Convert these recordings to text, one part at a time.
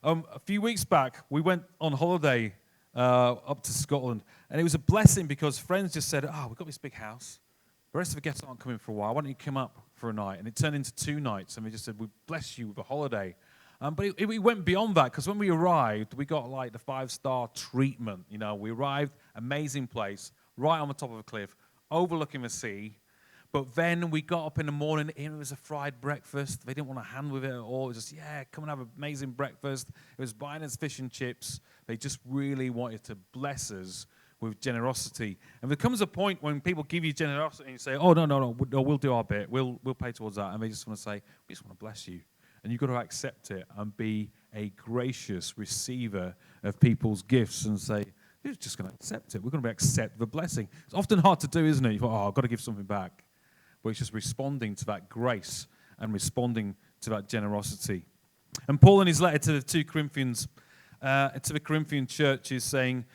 A few weeks back, we went on holiday up to Scotland, and it was a blessing because friends just said, we've got this big house. The rest of the guests aren't coming for a while. Why don't you come up for a night? And it turned into 2 nights, and we just said, we bless you with a holiday. But it went beyond that, because when we arrived, we got like the 5-star treatment. You know, we arrived, amazing place, right on the top of a cliff, overlooking the sea. But then we got up in the morning, it was a fried breakfast. They didn't want a hand with it at all. It was just, come and have an amazing breakfast. It was buying us fish and chips. They just really wanted to bless us with generosity. And there comes a point when people give you generosity and you say, no, we'll do our bit. We'll pay towards that. And they just want to say, we just want to bless you. And you've got to accept it and be a gracious receiver of people's gifts and say, we're just going to accept it. We're going to accept the blessing. It's often hard to do, isn't it? You thought, I've got to give something back. But it's just responding to that grace and responding to that generosity. And Paul, in his letter to the Corinthian church, is saying,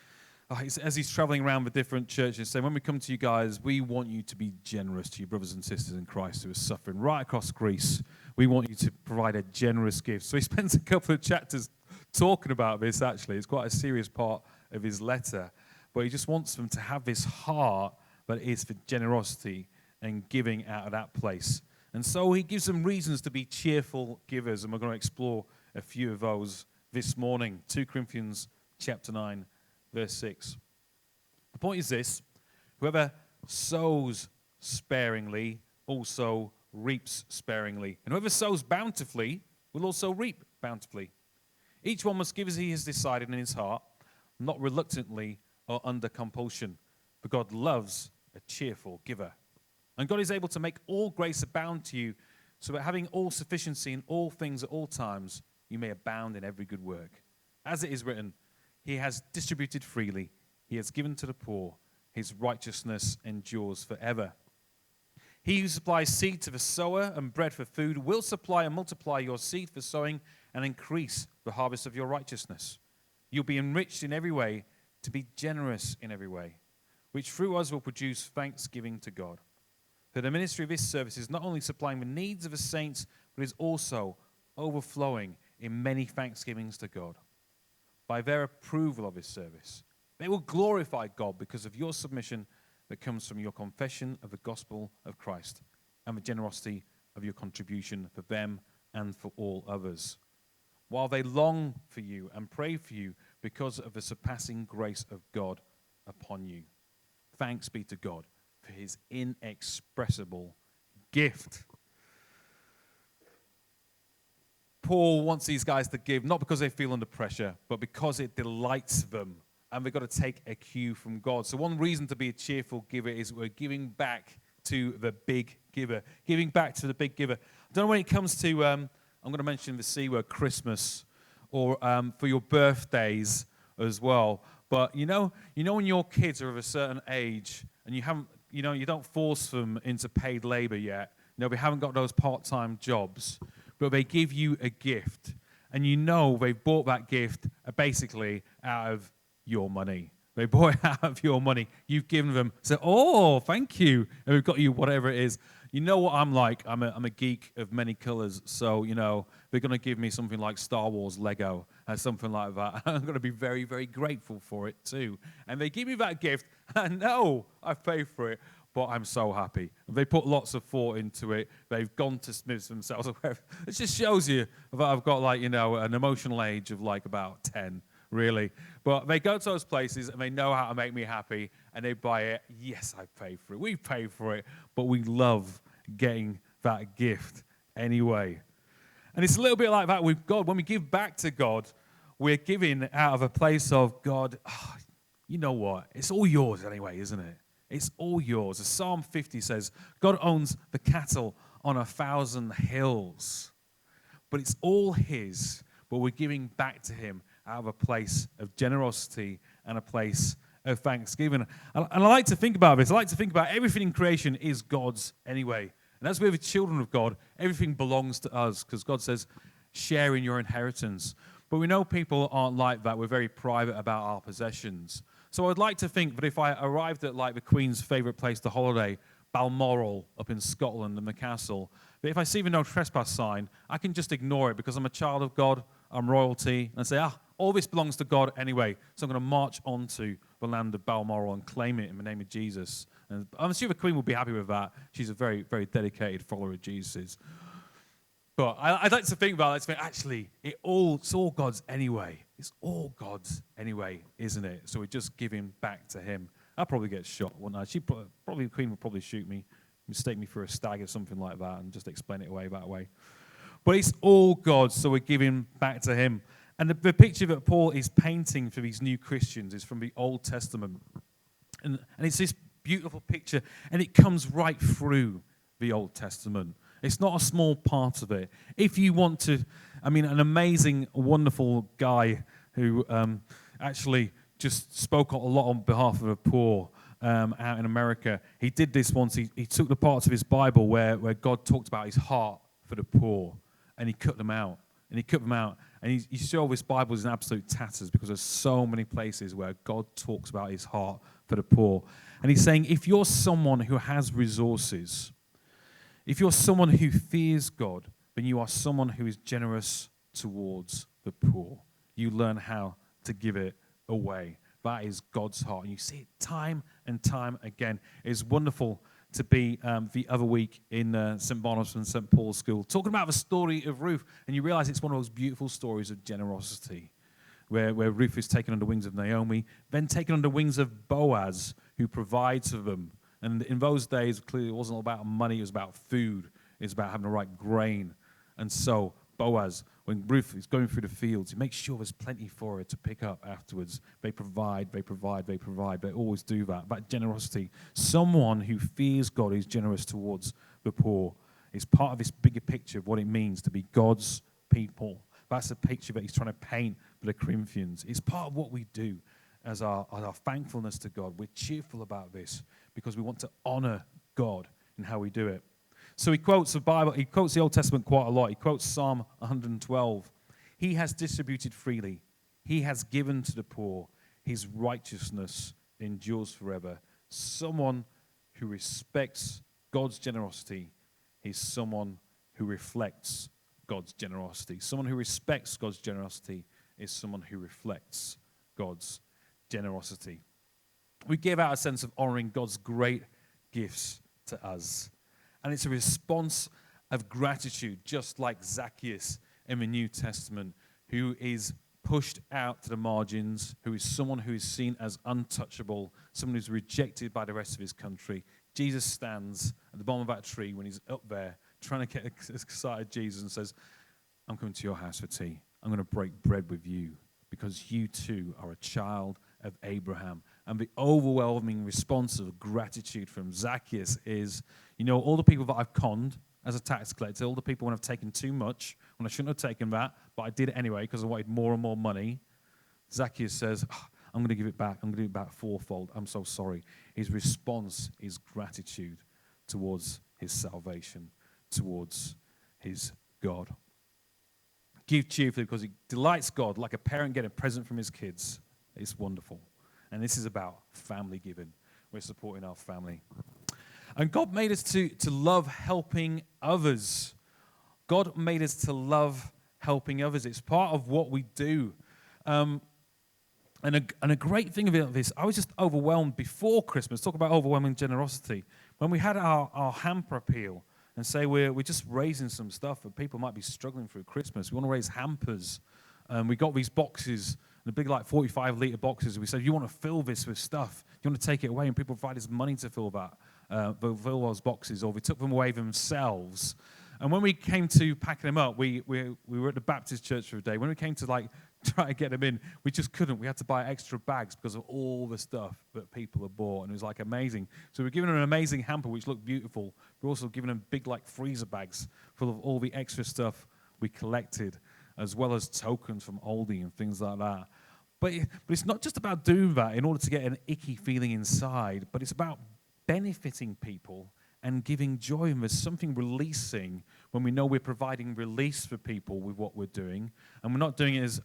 as he's traveling around the different churches, saying, when we come to you guys, we want you to be generous to your brothers and sisters in Christ who are suffering right across Greece. We want you to provide a generous gift. So he spends a couple of chapters talking about this, actually. It's quite a serious part of his letter. But he just wants them to have this heart that is for generosity and giving out of that place. And so he gives them reasons to be cheerful givers, and we're going to explore a few of those this morning. 2 Corinthians chapter 9, verse 6. The point is this: whoever sows sparingly also reaps sparingly, and whoever sows bountifully will also reap bountifully. Each one must give as he has decided in his heart, not reluctantly or under compulsion, for God loves a cheerful giver. And God is able to make all grace abound to you, so that having all sufficiency in all things at all times, you may abound in every good work. As it is written, he has distributed freely, he has given to the poor, his righteousness endures forever. He who supplies seed to the sower and bread for food will supply and multiply your seed for sowing and increase the harvest of your righteousness. You'll be enriched in every way, to be generous in every way, which through us will produce thanksgiving to God. For the ministry of this service is not only supplying the needs of the saints, but is also overflowing in many thanksgivings to God. By their approval of his service, they will glorify God because of your submission that comes from your confession of the gospel of Christ and the generosity of your contribution for them and for all others, while they long for you and pray for you because of the surpassing grace of God upon you. Thanks be to God for his inexpressible gift. Paul wants these guys to give, not because they feel under pressure, but because it delights them. And they've got to take a cue from God. So one reason to be a cheerful giver is we're giving back to the big giver. Giving back to the big giver. I don't know when it comes to, I'm going to mention the C word, Christmas, or for your birthdays as well. But you know when your kids are of a certain age and you don't force them into paid labor yet. They haven't got those part-time jobs, but they give you a gift, and they've bought that gift basically out of your money. They bought it out of your money. You've given them, so, thank you, and we've got you whatever it is. You know what I'm like. I'm a geek of many colors, so, they're going to give me something like Star Wars Lego or something like that. I'm going to be very, very grateful for it too. And they give me that gift, and no, I pay for it, but I'm so happy. They put lots of thought into it. They've gone to Smiths themselves. It just shows you that I've got an emotional age of about 10, really. But they go to those places and they know how to make me happy, and they buy it. Yes, I pay for it. We pay for it, but we love getting that gift anyway. And it's a little bit like that with God. When we give back to God, we're giving out of a place of God, you know what? It's all yours anyway, isn't it? It's all yours. As Psalm 50 says, God owns the cattle on 1,000 hills. But it's all his, but we're giving back to him out of a place of generosity and a place of thanksgiving. And I like to think about this. I like to think about everything in creation is God's anyway. And as we're the children of God, everything belongs to us because God says, share in your inheritance. But we know people aren't like that. We're very private about our possessions. So I'd like to think that if I arrived at the Queen's favourite place to holiday, Balmoral up in Scotland and the castle, that if I see the no trespass sign, I can just ignore it because I'm a child of God. I'm royalty, and I say, all this belongs to God anyway, so I'm going to march onto the land of Balmoral and claim it in the name of Jesus. And I'm sure the Queen will be happy with that. She's a very, very dedicated follower of Jesus. But I'd like to think about it. Actually, it's all God's anyway. It's all God's anyway, isn't it? So we just give him back to him. I'll probably get shot, wouldn't I? The Queen would probably shoot me, mistake me for a stag or something like that, and just explain it away that way. But it's all God, so we're giving back to him. And the picture that Paul is painting for these new Christians is from the Old Testament. And it's this beautiful picture, and it comes right through the Old Testament. It's not a small part of it. If you want to, an amazing, wonderful guy who actually just spoke a lot on behalf of the poor out in America. He did this once. He took the parts of his Bible where God talked about his heart for the poor, and he cut them out. And you see all this Bible is in absolute tatters because there's so many places where God talks about his heart for the poor. And he's saying, if you're someone who has resources, if you're someone who fears God, then you are someone who is generous towards the poor. You learn how to give it away. That is God's heart. And you see it time and time again. It's wonderful to be the other week in St. Barnabas and St. Paul's School, talking about the story of Ruth. And you realize it's one of those beautiful stories of generosity, where Ruth is taken under wings of Naomi, then taken under wings of Boaz, who provides for them. And in those days, clearly it wasn't all about money, it was about food. It was about having the right grain. And so Boaz, when Ruth is going through the fields, he makes sure there's plenty for her to pick up afterwards. They provide. They always do that. That generosity. Someone who fears God, who's generous towards the poor, is part of this bigger picture of what it means to be God's people. That's a picture that he's trying to paint for the Corinthians. It's part of what we do as our thankfulness to God. We're cheerful about this because we want to honor God in how we do it. So he quotes the Bible, he quotes the Old Testament quite a lot. He quotes Psalm 112. He has distributed freely. He has given to the poor. His righteousness endures forever. Someone who respects God's generosity is someone who reflects God's generosity. Someone who respects God's generosity is someone who reflects God's generosity. We give out a sense of honoring God's great gifts to us. And it's a response of gratitude, just like Zacchaeus in the New Testament, who is pushed out to the margins, who is someone who is seen as untouchable, someone who's rejected by the rest of his country. Jesus stands at the bottom of that tree when he's up there trying to get excited Jesus and says, I'm coming to your house for tea. I'm going to break bread with you because you too are a child of Abraham. And the overwhelming response of gratitude from Zacchaeus is, all the people that I've conned as a tax collector, all the people when I've taken too much, when I shouldn't have taken that, but I did it anyway because I wanted more and more money. Zacchaeus says, I'm going to give it back. I'm going to give it back fourfold. I'm so sorry. His response is gratitude towards his salvation, towards his God. Give cheerfully because it delights God like a parent getting a present from his kids. It's wonderful. And this is about family giving. We're supporting our family. And God made us to love helping others. God made us to love helping others. It's part of what we do. And a great thing about this, I was just overwhelmed before Christmas. Talk about overwhelming generosity. When we had our hamper appeal and say we're just raising some stuff that people might be struggling through Christmas. We want to raise hampers. We got these boxes, the big 45-litre boxes. We said, you want to fill this with stuff. You want to take it away? And people provided us money to fill that. Fill those boxes, or we took them away themselves. And when we came to packing them up, we were at the Baptist church for a day. When we came to try to get them in, we just couldn't. We had to buy extra bags because of all the stuff that people had bought, and it was amazing. So we're giving them an amazing hamper which looked beautiful. We're also giving them big freezer bags full of all the extra stuff we collected, as well as tokens from Aldi and things like that. But it's not just about doing that in order to get an icky feeling inside, but it's about benefiting people and giving joy. And there's something releasing when we know we're providing release for people with what we're doing. And we're not doing it as,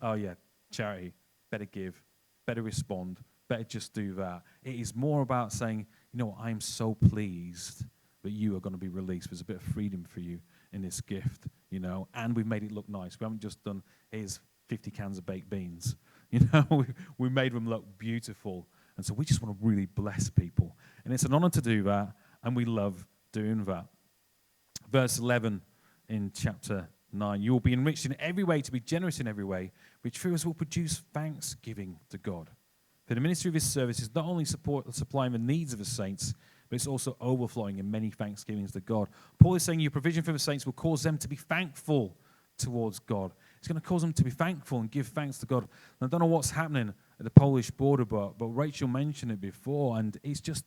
charity, better give, better respond, better just do that. It is more about saying, I'm so pleased that you are going to be released. There's a bit of freedom for you in this gift, and we've made it look nice. We haven't just done, here's 50 cans of baked beans. We made them look beautiful. And so we just want to really bless people. And it's an honor to do that, and we love doing that. Verse 11 in chapter 9, you will be enriched in every way to be generous in every way, which through us will produce thanksgiving to God. For the ministry of his service is not only supplying the needs of the saints, but it's also overflowing in many thanksgivings to God. Paul is saying your provision for the saints will cause them to be thankful towards God. It's going to cause them to be thankful and give thanks to God. And I don't know what's happening at the Polish border, but Rachel mentioned it before, and it's just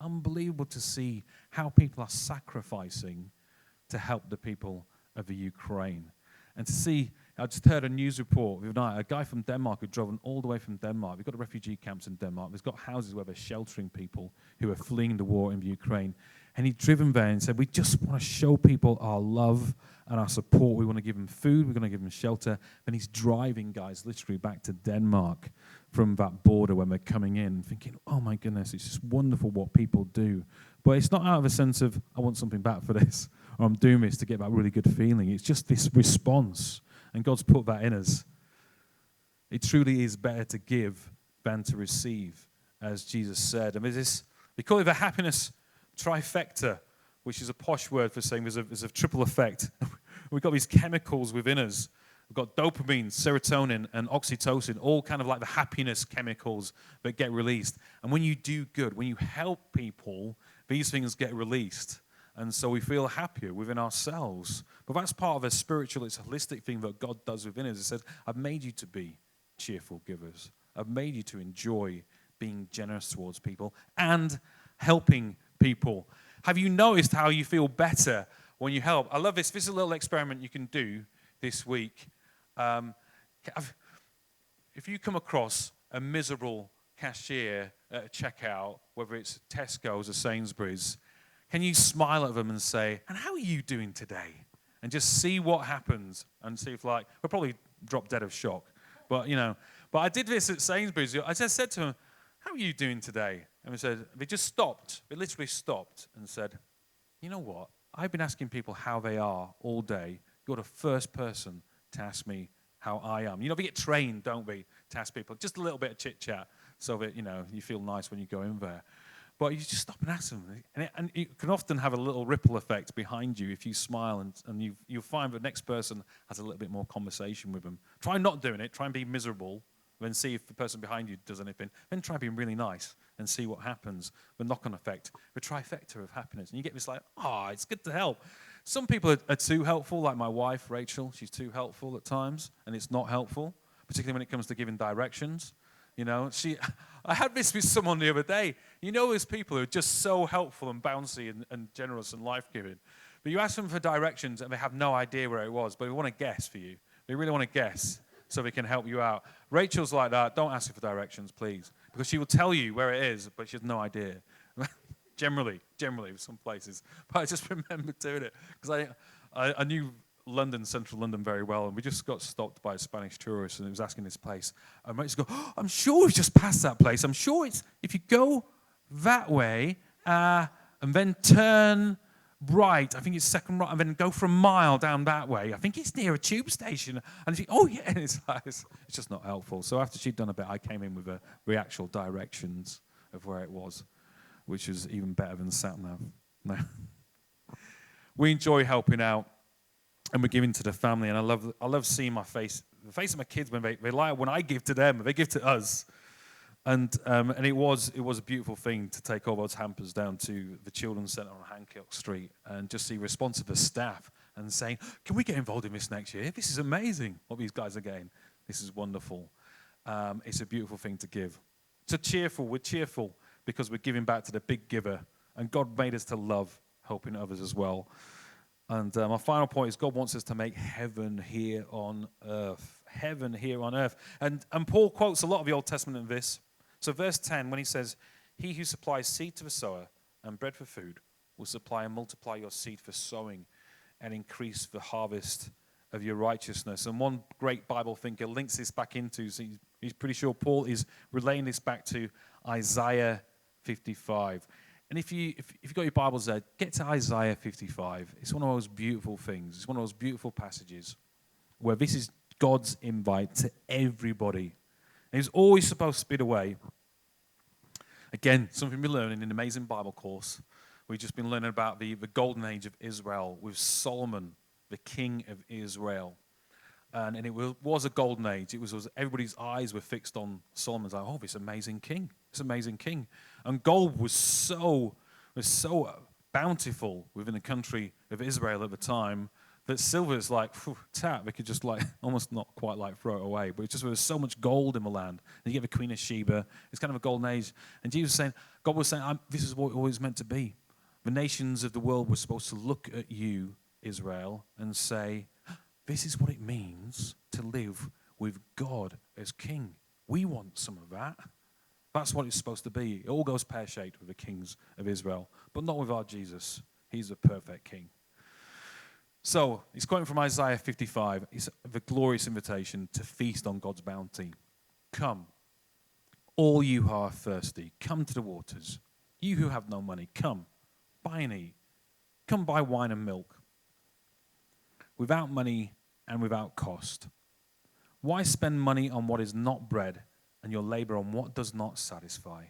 unbelievable to see how people are sacrificing to help the people of the Ukraine. And to see, I just heard a news report the other night, a guy from Denmark who'd driven all the way from Denmark. We've got refugee camps in Denmark. There's got houses where they're sheltering people who are fleeing the war in the Ukraine. And he'd driven there and said, we just want to show people our love and our support. We want to give them food. We're going to give them shelter. And he's driving guys literally back to Denmark from that border when they're coming in, thinking, oh my goodness, it's just wonderful what people do. But it's not out of a sense of, I want something back for this, or I'm doing this to get that really good feeling. It's just this response. And God's put that in us. It truly is better to give than to receive, as Jesus said. And there's this, we call it the happiness trifecta, which is a posh word for saying there's a triple effect. We've got these chemicals within us. We've got dopamine, serotonin, and oxytocin, all kind of like the happiness chemicals that get released. And when you do good, when you help people, these things get released. And so we feel happier within ourselves. But that's part of a spiritual, it's a holistic thing that God does within us. It says, I've made you to be cheerful givers. I've made you to enjoy being generous towards people and helping people. Have you noticed how you feel better when you help? I love this. This is a little experiment you can do this week. If you come across a miserable cashier at a checkout, whether it's Tesco's or Sainsbury's, can you smile at them and say, and how are you doing today? And just see what happens and see if, like, we'll probably drop dead of shock. But I did this at Sainsbury's. I just said to them, how are you doing today? And they just stopped. They literally stopped and said, you know what? I've been asking people how they are all day. You're the first person to ask me how I am. We get trained, don't we, to ask people. Just a little bit of chit-chat so that, you feel nice when you go in there. But you just stop and ask them. And it can often have a little ripple effect behind you if you smile and you'll find the next person has a little bit more conversation with them. Try not doing it. Try and be miserable. Then see if the person behind you does anything. Then try being really nice and see what happens. The knock-on effect, the trifecta of happiness. And you get this like, it's good to help. Some people are too helpful, like my wife, Rachel. She's too helpful at times, and it's not helpful, particularly when it comes to giving directions. I had this with someone the other day. There's people who are just so helpful and bouncy and generous and life-giving. But you ask them for directions, and they have no idea where it was, but they want to guess for you. They really want to guess so they can help you out. Rachel's like that. Don't ask her for directions, please, because she will tell you where it is, but she has no idea. Generally, with some places. But I just remember doing it because I knew central London very well, and we just got stopped by a Spanish tourist, and he was asking this place. And I just go, I'm sure we've just passed that place. I'm sure it's, if you go that way, and then turn right, I think it's second right, and then go for a mile down that way. I think it's near a tube station. And she, and it's just not helpful. So after she'd done a bit, I came in with the actual directions of where it was, which is even better than sat-nav. No. We enjoy helping out. And we're giving to the family, and I love seeing the face of my kids when they like when I give to them, they give to us, and it was a beautiful thing to take all those hampers down to the children's centre on Hancock Street and just see response of the staff and saying, "Can we get involved in this next year? This is amazing what these guys are getting. This is wonderful." It's a beautiful thing to give. So we're cheerful because we're giving back to the big giver, and God made us to love helping others as well. And my final point is God wants us to make heaven here on earth. Heaven here on earth. And Paul quotes a lot of the Old Testament in this. So verse 10, when he says, he who supplies seed to the sower and bread for food will supply and multiply your seed for sowing and increase the harvest of your righteousness. And one great Bible thinker links this back into, so he's pretty sure Paul is relaying this back to Isaiah 55. And if you've got your Bibles there, get to Isaiah 55. It's one of those beautiful things. It's one of those beautiful passages where this is God's invite to everybody. And it's always supposed to be the way. Again, something we're learning in an amazing Bible course. We've just been learning about the golden age of Israel with Solomon, the king of Israel. And it was a golden age. It was everybody's eyes were fixed on Solomon's like, oh, this amazing king. This amazing king. And gold was so bountiful within the country of Israel at the time that silver is like, tap, they could just like, almost not quite like throw it away. But it's just there was so much gold in the land. And you get the Queen of Sheba. It's kind of a golden age. And Jesus was saying, God was saying, this is what it was meant to be. The nations of the world were supposed to look at you, Israel, and say, this is what it means to live with God as king. We want some of that. That's what it's supposed to be. It all goes pear-shaped with the kings of Israel, but not with our Jesus. He's the perfect king. So, he's quoting from Isaiah 55. It's the glorious invitation to feast on God's bounty. Come, all you who are thirsty, come to the waters. You who have no money, come, buy and eat. Come buy wine and milk. Without money and without cost. Why spend money on what is not bread and your labor on what does not satisfy?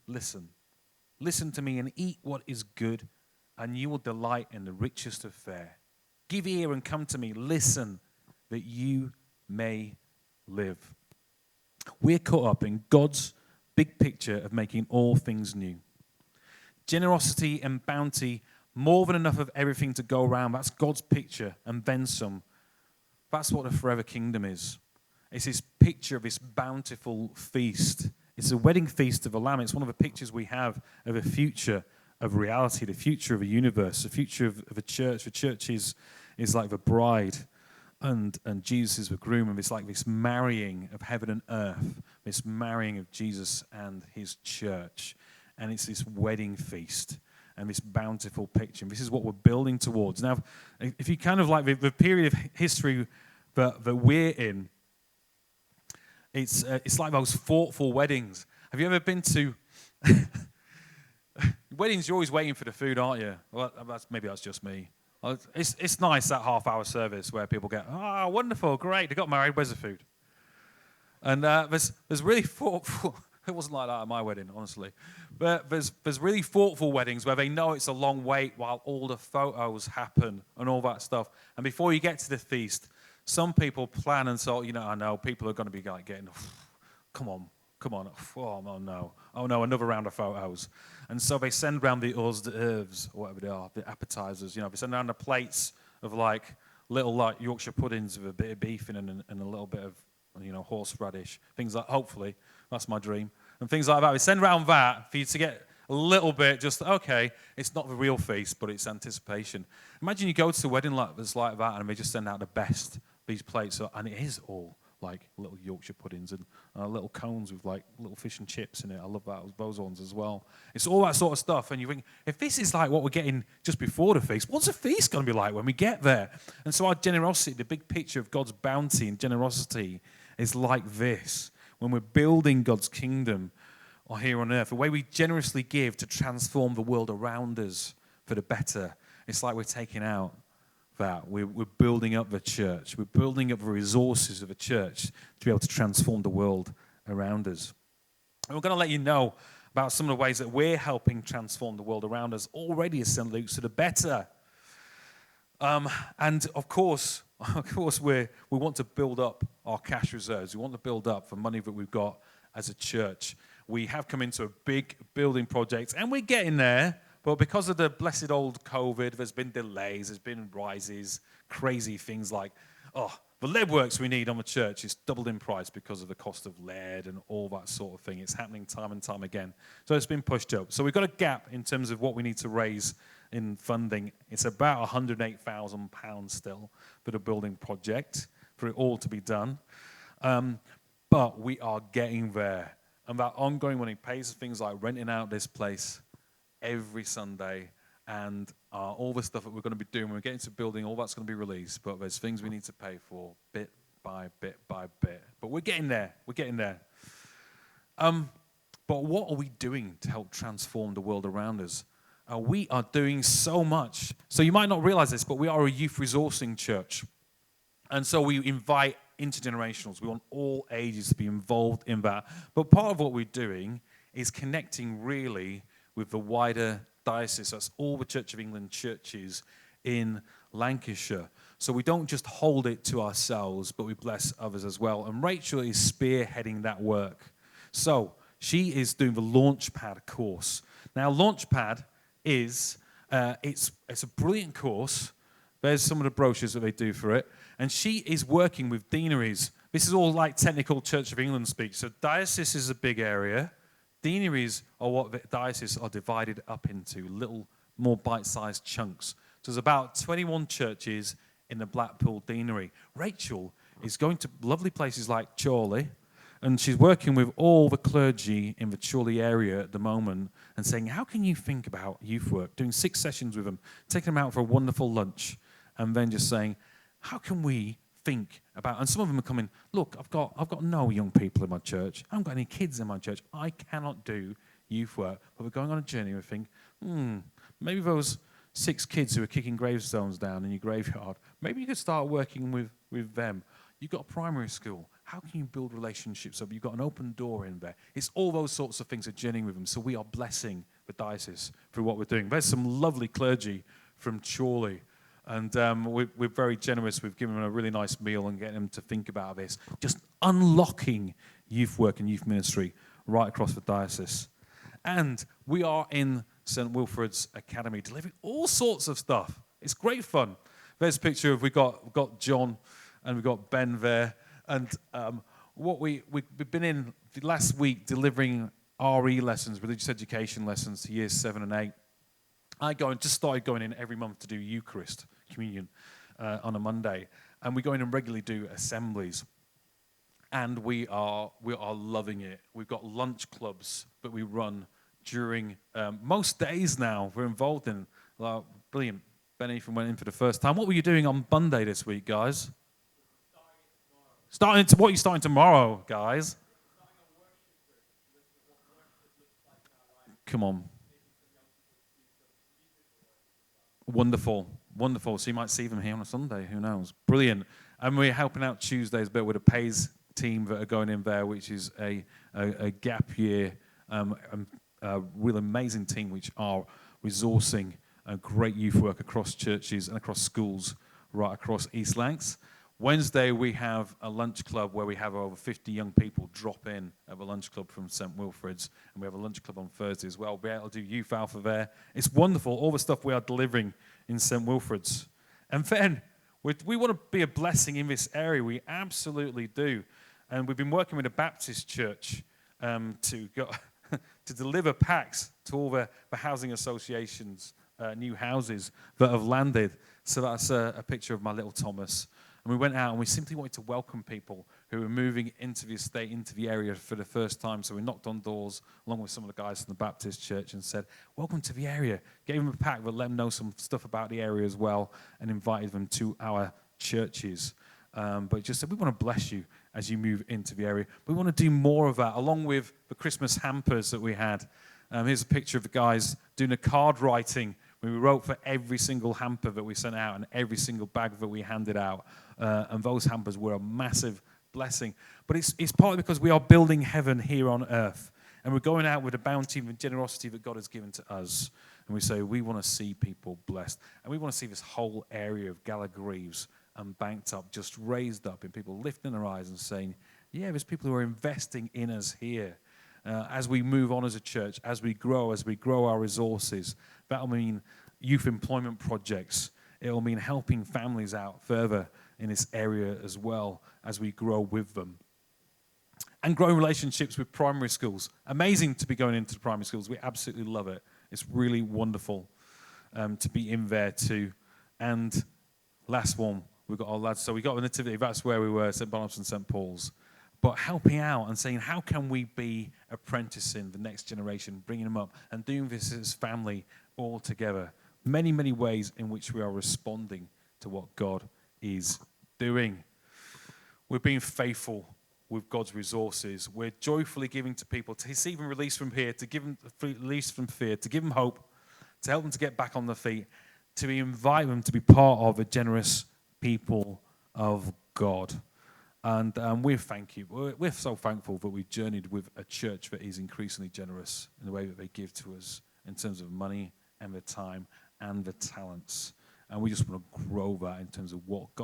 Listen. Listen to me and eat what is good, and you will delight in the richest of fare. Give ear and come to me. Listen, that you may live. We're caught up in God's big picture of making all things new. Generosity and bounty, more than enough of everything to go around. That's God's picture, and then some. That's what the forever kingdom is. It's this picture of this bountiful feast. It's a wedding feast of the Lamb. It's one of the pictures we have of a future of reality, the future of a universe, the future of a church. The church is like the bride, and Jesus is the groom, and it's like this marrying of heaven and earth, this marrying of Jesus and his church. And it's this wedding feast and this bountiful picture. And this is what we're building towards. Now, if you kind of like the period of history that we're in, it's like those thoughtful weddings. Have you ever been to weddings? You're always waiting for the food, aren't you? Well, maybe that's just me. It's nice, that half-hour service where people get, oh, wonderful, great, they got married, where's the food? And there's really thoughtful. It wasn't like that at my wedding, honestly. But there's really thoughtful weddings where they know it's a long wait while all the photos happen and all that stuff. And before you get to the feast, some people plan and so, I know people are going to be like getting, come on, oh no, another round of photos. And so they send round the hors d'oeuvres, or whatever they are, the appetizers. They send around the plates of like little like Yorkshire puddings with a bit of beef in and a little bit of horseradish, things like, hopefully, that's my dream, and things like that. We send around that for you to get a little bit, just, okay, it's not the real feast, but it's anticipation. Imagine you go to a wedding that's like that, and they just send out the best, these plates, and it is all like little Yorkshire puddings and little cones with like little fish and chips in it. I love those ones as well. It's all that sort of stuff, and you think, if this is like what we're getting just before the feast, what's the feast going to be like when we get there? And so our generosity, the big picture of God's bounty and generosity is like this. When we're building God's kingdom here on earth, the way we generously give to transform the world around us for the better, it's like we're taking out that. We're building up the church. We're building up the resources of the church to be able to transform the world around us. And we're going to let you know about some of the ways that we're helping transform the world around us already as St. Luke's for the better. And of course, we want to build up our cash reserves. We want to build up the money that we've got as a church. We have come into a big building project, and we're getting there. But because of the blessed old COVID, there's been delays, there's been rises, crazy things like, the lead works we need on the church is doubled in price because of the cost of lead and all that sort of thing. It's happening time and time again. So it's been pushed up. So we've got a gap in terms of what we need to raise in funding. It's about £108,000 still for the building project, for it all to be done. But we are getting there. And that ongoing money pays for things like renting out this place every Sunday, and all the stuff that we're going to be doing when we get into building, all that's going to be released. But there's things we need to pay for bit by bit by bit. But we're getting there. But what are we doing to help transform the world around us? We are doing so much. So you might not realize this, but we are a youth resourcing church. And so we invite intergenerationals. We want all ages to be involved in that. But part of what we're doing is connecting really with the wider diocese. That's all the Church of England churches in Lancashire. So we don't just hold it to ourselves, but we bless others as well. And Rachel is spearheading that work. So she is doing the Launchpad course. Now, Launchpad is it's a brilliant course. There's some of the brochures that they do for it. And she is working with deaneries. This is all like technical Church of England speak. So diocese is a big area. Deaneries are what the dioceses are divided up into, little more bite-sized chunks. So there's about 21 churches in the Blackpool Deanery. Rachel is going to lovely places like Chorley, and she's working with all the clergy in the Chorley area at the moment and saying, how can you think about youth work? Doing 6 sessions with them, taking them out for a wonderful lunch, and then just saying, how can we think about, and some of them are coming, look, I've got no young people in my church. I haven't got any kids in my church. I cannot do youth work. But we're going on a journey and we think, maybe those 6 kids who are kicking gravestones down in your graveyard, maybe you could start working with them. You've got a primary school. How can you build relationships up? You've got an open door in there. It's all those sorts of things are journeying with them. So we are blessing the diocese through what we're doing. There's some lovely clergy from Chorley. And we're very generous. We've given them a really nice meal and getting them to think about this. Just unlocking youth work and youth ministry right across the diocese. And we are in St. Wilfrid's Academy delivering all sorts of stuff. It's great fun. There's a picture of we've got John and we've got Ben there. And we've been in the last week delivering RE lessons, religious education lessons to years 7 and 8. I just started going in every month to do Eucharist, communion, on a Monday. And we go in and regularly do assemblies. And we are loving it. We've got lunch clubs that we run during most days now. We're involved in. Brilliant. Ben Ethan went in for the first time. What were you doing on Monday this week, guys? What are you starting tomorrow, guys? Come on. Wonderful. So you might see them here on a Sunday. Who knows? Brilliant. And we're helping out Tuesdays, but with a PAYS team that are going in there, which is a gap year, a real amazing team which are resourcing a great youth work across churches and across schools right across East Lancs. Wednesday, we have a lunch club where we have over 50 young people drop in at the lunch club from St. Wilfrid's. And we have a lunch club on Thursday as well. We'll be able to do Youth Alpha there. It's wonderful, all the stuff we are delivering in St. Wilfrid's. And then, we want to be a blessing in this area. We absolutely do. And we've been working with a Baptist church to deliver packs to all the housing associations, new houses that have landed. So that's a picture of my little Thomas. And we went out and we simply wanted to welcome people who were moving into the estate, into the area for the first time. So we knocked on doors along with some of the guys from the Baptist church and said, welcome to the area. Gave them a pack, but let them know some stuff about the area as well and invited them to our churches. But just said, we want to bless you as you move into the area. We want to do more of that, along with the Christmas hampers that we had. Here's a picture of the guys doing a card writing. We wrote for every single hamper that we sent out and every single bag that we handed out. And those hampers were a massive blessing. But it's partly because we are building heaven here on earth. And we're going out with the bounty and generosity that God has given to us. And we say, we want to see people blessed. And we want to see this whole area of Gallagreaves and banked up, just raised up, and people lifting their eyes and saying, yeah, there's people who are investing in us here. As we move on as a church, as we grow our resources, that'll mean youth employment projects. It'll mean helping families out further in this area as well as we grow with them. And growing relationships with primary schools. Amazing to be going into the primary schools. We absolutely love it. It's really wonderful to be in there too. And last one, we've got our lads. So we got the Nativity. That's where we were, St. Barnabas and St. Paul's. But helping out and saying, how can we be apprenticing the next generation, bringing them up, and doing this as family all together. Many, many ways in which we are responding to what God is doing. We're being faithful with God's resources. We're joyfully giving to people to see them released from here, to give them release from fear, to give them hope, to help them to get back on their feet, to invite them to be part of a generous people of God. And we're so thankful that we've journeyed with a church that is increasingly generous in the way that they give to us in terms of money and the time and the talents. And we just want to grow that in terms of what God